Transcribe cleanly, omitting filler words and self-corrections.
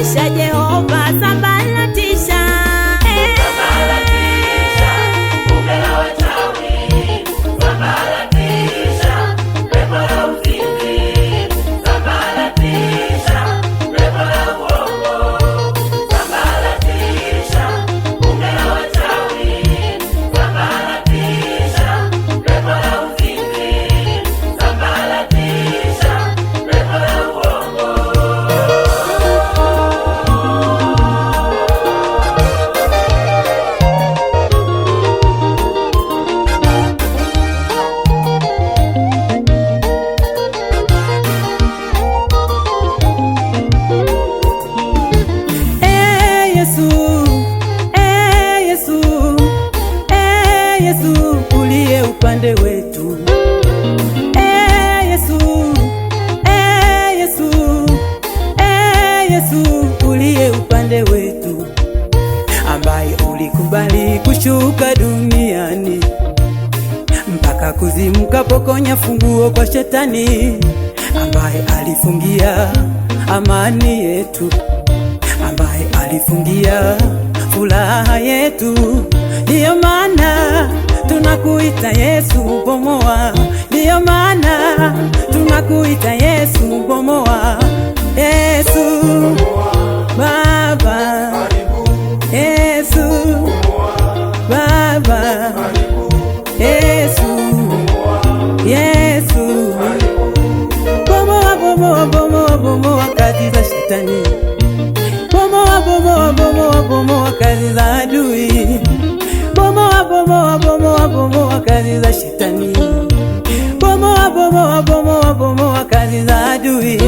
sambalatisha Jehova, sambalatisha. Sambalatisha bunge la wachawi, sambalatisha pepo la uzinzi, sambalatisha pepo la uongo, sambalatisha bunge la wachawi, sambalatisha pepo la uzinzi, sambalatisha pepo la uongo. Yesu uliye upande wetu, Yesu uliye upande wetu, ambaye ulikubali kushuka duniani mpaka kuzimu, kapokonya funguo kwa Shetani, ambaye alifungia amani yetu, ambaye alifungia furaha yetu. Ndiyo maana tunakuita Yesu bomoa, ndiyo maana tunakuita Yesu bomoa. Yesu Baba, Yesu Baba, Yesu, Yesu bomoa, bomoa, bomoa, bomoa kazi za Shetani, bomoa, bomoa, bomoa, bomoa kazi za adui, bomoa, bomoa, bomoa, bomoa kazi za Shetani, bomoa, bomoa, bomoa, bomoa kazi za adui.